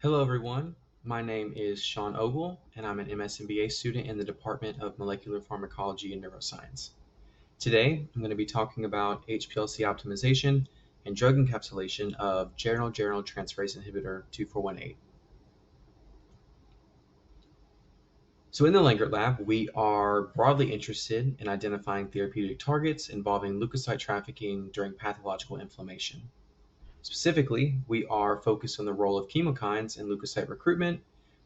Hello everyone, my name is Sean Ogle and I'm an MS/MBA student in the Department of Molecular Pharmacology and Neuroscience. Today I'm going to be talking about HPLC optimization and drug encapsulation of Geranylgeranyl transferase inhibitor 2418. So in the Langert lab, we are broadly interested in identifying therapeutic targets involving leukocyte trafficking during pathological inflammation. Specifically, we are focused on the role of chemokines in leukocyte recruitment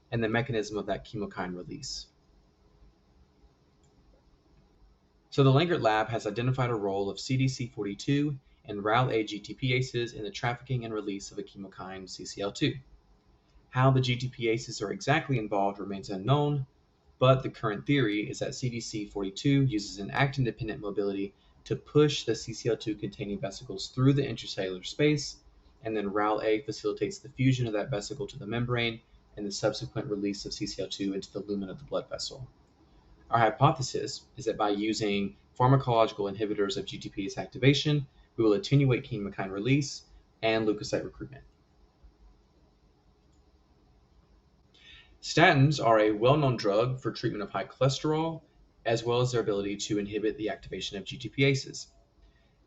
and the mechanism of that chemokine release. So the Langert lab has identified a role of CDC42 and RAL-A GTPases in the trafficking and release of a chemokine CCL2. How the GTPases are exactly involved remains unknown, but the current theory is that CDC42 uses an actin-dependent mobility to push the CCL2 containing vesicles through the intracellular space, and then RAL-A facilitates the fusion of that vesicle to the membrane and the subsequent release of CCL2 into the lumen of the blood vessel. Our hypothesis is that by using pharmacological inhibitors of GTPase activation, we will attenuate chemokine release and leukocyte recruitment. Statins are a well-known drug for treatment of high cholesterol, as well as their ability to inhibit the activation of GTPases.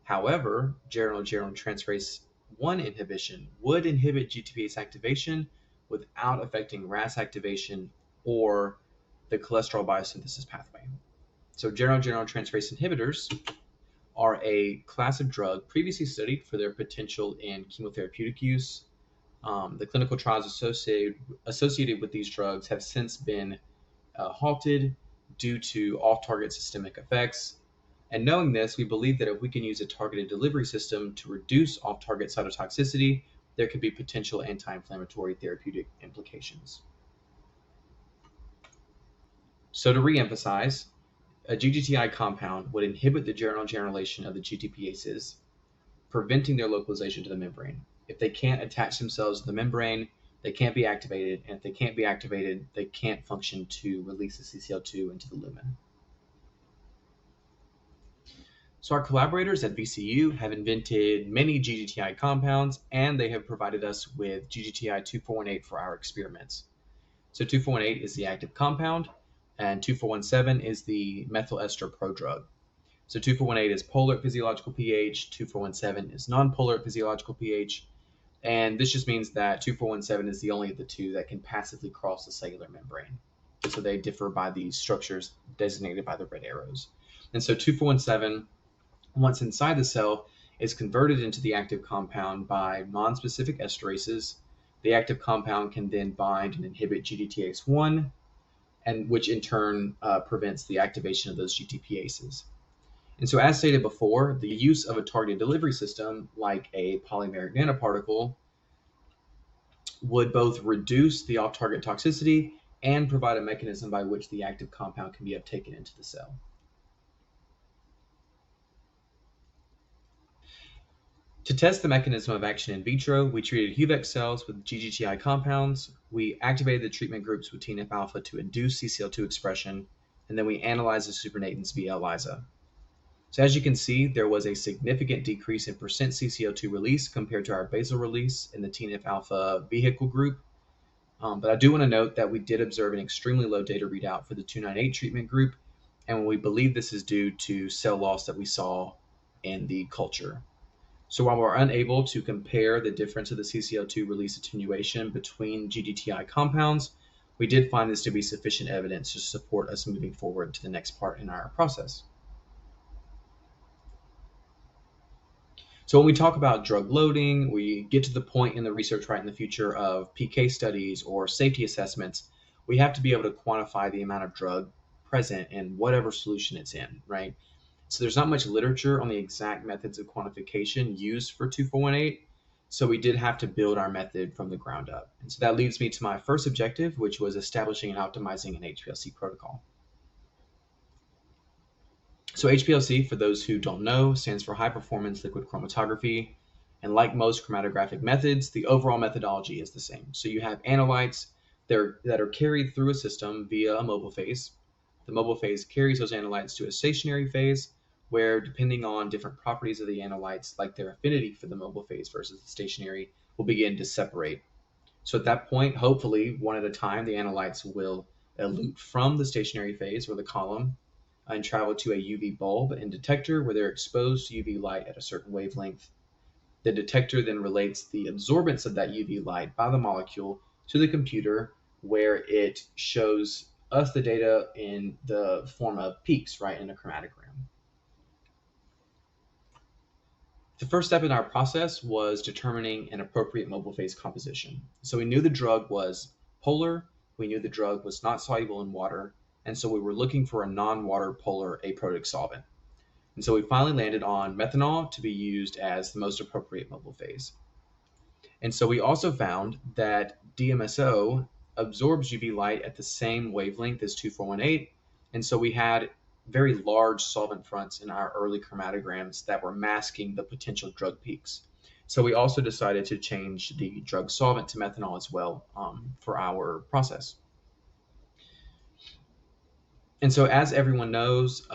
However, geranylgeranyl transferase 1 inhibition would inhibit GTPase activation without affecting RAS activation or the cholesterol biosynthesis pathway. So geranylgeranyl transferase inhibitors are a class of drug previously studied for their potential in chemotherapeutic use. The clinical trials associated with these drugs have since been halted due to off-target systemic effects. And knowing this, we believe that if we can use a targeted delivery system to reduce off-target cytotoxicity, there could be potential anti-inflammatory therapeutic implications. So to re-emphasize, a GGTI compound would inhibit the geranylgeranylation of the GTPases, preventing their localization to the membrane. If they can't attach themselves to the membrane, they can't be activated, and if they can't be activated, they can't function to release the CCL2 into the lumen. So our collaborators at VCU have invented many GGTI compounds, and they have provided us with GGTI-2418 for our experiments. So 2418 is the active compound, and 2417 is the methyl ester prodrug. So 2418 is polar at physiological pH, 2417 is nonpolar at physiological pH, and this just means that 2417 is the only of the two that can passively cross the cellular membrane. So they differ by these structures designated by the red arrows. And so 2417, once inside the cell, is converted into the active compound by nonspecific esterases. The active compound can then bind and inhibit GDTase1, and which in turn prevents the activation of those GTPases. And so as stated before, the use of a targeted delivery system like a polymeric nanoparticle would both reduce the off-target toxicity and provide a mechanism by which the active compound can be uptaken into the cell. To test the mechanism of action in vitro, we treated HUVEC cells with GGTI compounds. We activated the treatment groups with TNF-alpha to induce CCL2 expression, and then we analyzed the supernatants via ELISA. So as you can see, there was a significant decrease in percent CCL2 release compared to our basal release in the TNF-alpha vehicle group. But I do want to note that we did observe an extremely low data readout for the 298 treatment group, and we believe this is due to cell loss that we saw in the culture. So while we're unable to compare the difference of the CCL2 release attenuation between GGTI compounds, we did find this to be sufficient evidence to support us moving forward to the next part in our process. So when we talk about drug loading, we get to the point in the research right in the future of PK studies or safety assessments, we have to be able to quantify the amount of drug present in whatever solution it's in, right? So there's not much literature on the exact methods of quantification used for 2418, so we did have to build our method from the ground up. And so that leads me to my first objective, which was establishing and optimizing an HPLC protocol. So HPLC, for those who don't know, stands for high performance liquid chromatography. And like most chromatographic methods, the overall methodology is the same. So you have analytes that are carried through a system via a mobile phase. The mobile phase carries those analytes to a stationary phase, where depending on different properties of the analytes, like their affinity for the mobile phase versus the stationary, will begin to separate. So at that point, hopefully, one at a time, the analytes will elute from the stationary phase or the column and travel to a UV bulb and detector where they're exposed to UV light at a certain wavelength. The detector then relates the absorbance of that UV light by the molecule to the computer where it shows us the data in the form of peaks, right, in a chromatogram. The first step in our process was determining an appropriate mobile phase composition. So we knew the drug was polar, we knew the drug was not soluble in water, and so we were looking for a non-water polar aprotic solvent. And so we finally landed on methanol to be used as the most appropriate mobile phase. And so we also found that DMSO absorbs UV light at the same wavelength as 2418, and so we had very large solvent fronts in our early chromatograms that were masking the potential drug peaks. So we also decided to change the drug solvent to methanol as well for our process. And so as everyone knows,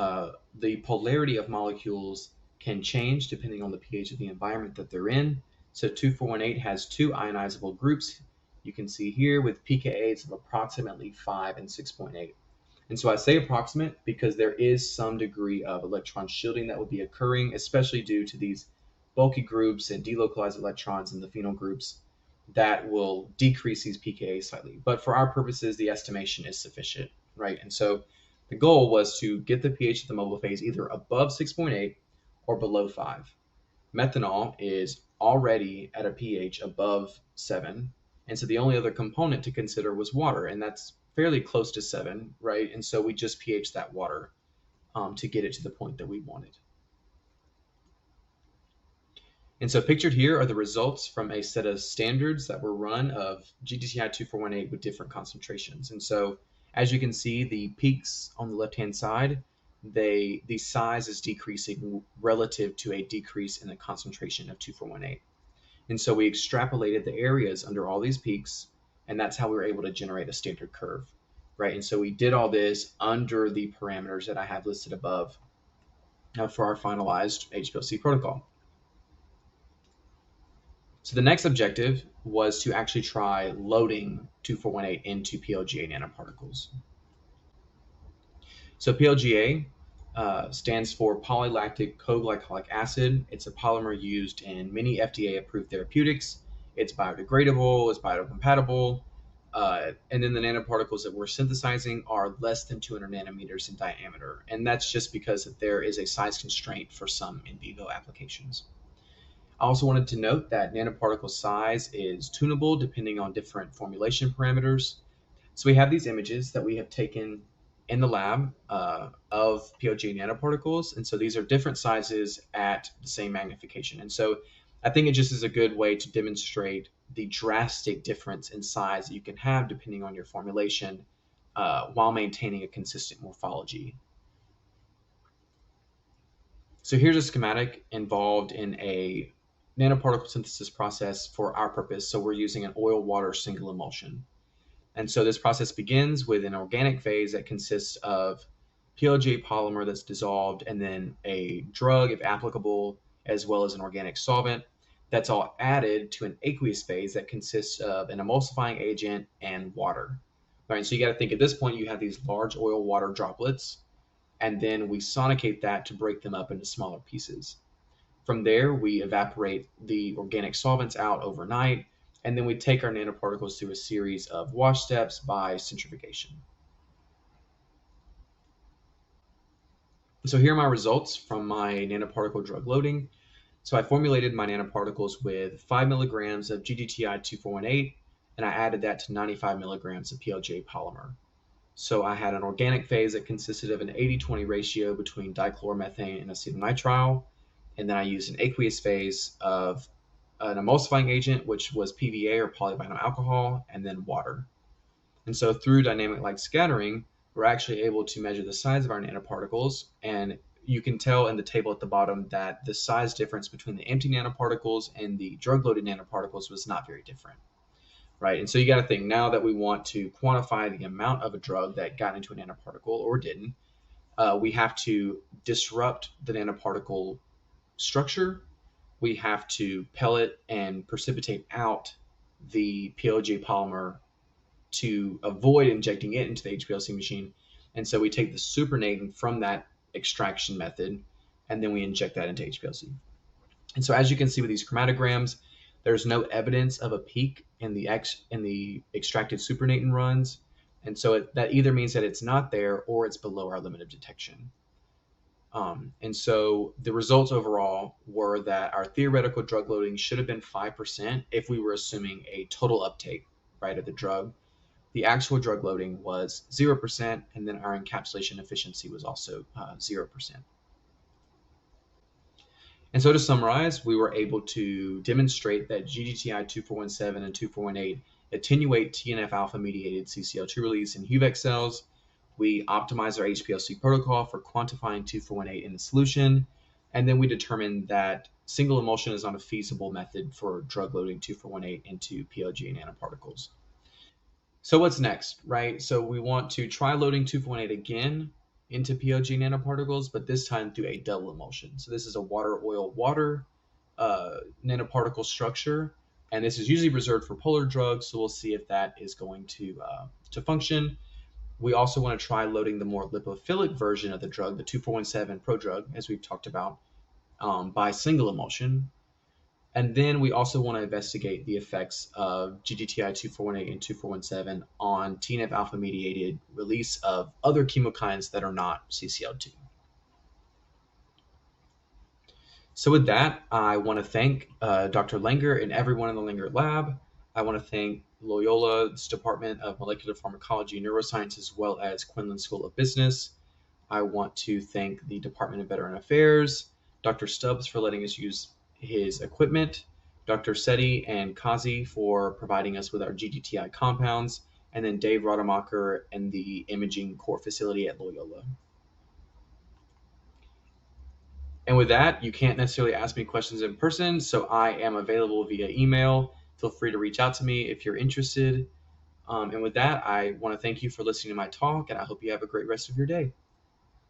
the polarity of molecules can change depending on the pH of the environment that they're in. So 2418 has two ionizable groups. You can see here with pKa's of approximately 5 and 6.8. And so I say approximate because there is some degree of electron shielding that would be occurring, especially due to these bulky groups and delocalized electrons in the phenyl groups that will decrease these pKa slightly. But for our purposes, the estimation is sufficient, right? And so the goal was to get the pH of the mobile phase either above 6.8 or below 5. Methanol is already at a pH above 7, and so the only other component to consider was water, and that's fairly close to 7, right? And so we just pH that water to get it to the point that we wanted. And so pictured here are the results from a set of standards that were run of GDTI-2418 with different concentrations. And so as you can see, the peaks on the left-hand side, the size is decreasing relative to a decrease in the concentration of 2418. And so we extrapolated the areas under all these peaks, and that's how we were able to generate a standard curve, right? And so we did all this under the parameters that I have listed above for our finalized HPLC protocol. So the next objective was to actually try loading 2418 into PLGA nanoparticles. So PLGA stands for polylactic coglycolic acid. It's a polymer used in many FDA-approved therapeutics. It's biodegradable, it's biocompatible, and then the nanoparticles that we're synthesizing are less than 200 nanometers in diameter. And that's just because there is a size constraint for some in vivo applications. I also wanted to note that nanoparticle size is tunable depending on different formulation parameters. So we have these images that we have taken in the lab of PLGA nanoparticles. And so these are different sizes at the same magnification. And so I think it just is a good way to demonstrate the drastic difference in size that you can have depending on your formulation while maintaining a consistent morphology. So here's a schematic involved in a nanoparticle synthesis process for our purpose. So we're using an oil-water single emulsion. And so this process begins with an organic phase that consists of PLGA polymer that's dissolved and then a drug, if applicable, as well as an organic solvent. That's all added to an aqueous phase that consists of an emulsifying agent and water. All right, so you got to think at this point you have these large oil-water droplets, and then we sonicate that to break them up into smaller pieces. From there, we evaporate the organic solvents out overnight, and then we take our nanoparticles through a series of wash steps by centrifugation. So here are my results from my nanoparticle drug loading. So I formulated my nanoparticles with 5 milligrams of GDTI-2418, and I added that to 95 milligrams of PLGA polymer. So I had an organic phase that consisted of an 80-20 ratio between dichloromethane and acetonitrile, and then I used an aqueous phase of an emulsifying agent, which was PVA or polyvinyl alcohol, and then water. And so through dynamic light scattering, we're actually able to measure the size of our nanoparticles, and you can tell in the table at the bottom that the size difference between the empty nanoparticles and the drug-loaded nanoparticles was not very different, right? And so you got to think now that we want to quantify the amount of a drug that got into a nanoparticle or didn't, we have to disrupt the nanoparticle structure. We have to pellet and precipitate out the PLG polymer to avoid injecting it into the HPLC machine. And so we take the supernatant from that extraction method, and then we inject that into HPLC. And so as you can see with these chromatograms, there's no evidence of a peak in the extracted supernatant runs. And so that either means that it's not there or it's below our limit of detection. And so the results overall were that our theoretical drug loading should have been 5% if we were assuming a total uptake, right, of the drug. The actual drug loading was 0%, and then our encapsulation efficiency was also 0%. And so to summarize, we were able to demonstrate that GGTI-2417 and 2418 attenuate TNF-alpha-mediated CCL2 release in HUVEC cells. We optimized our HPLC protocol for quantifying 2418 in the solution, and then we determined that single emulsion is not a feasible method for drug loading 2418 into PLG nanoparticles. So what's next, right? So we want to try loading 2418 again into PLG nanoparticles, but this time through a double emulsion. So this is a water-oil-water nanoparticle structure, and this is usually reserved for polar drugs, so we'll see if that is going to function. We also want to try loading the more lipophilic version of the drug, the 2417 prodrug, as we've talked about, by single emulsion. And then we also want to investigate the effects of GGTI-2418 and 2417 on TNF-alpha-mediated release of other chemokines that are not CCL2. So with that, I want to thank Dr. Langert and everyone in the Langert lab. I want to thank Loyola's Department of Molecular Pharmacology and Neuroscience, as well as Quinlan School of Business. I want to thank the Department of Veteran Affairs, Dr. Stubbs for letting us use his equipment, Dr. Setti and Kazi for providing us with our GGTI compounds, and then Dave Rademacher and the imaging core facility at Loyola. And with that, you can't necessarily ask me questions in person, so I am available via email. Feel free to reach out to me if you're interested. And with that, I want to thank you for listening to my talk, and I hope you have a great rest of your day.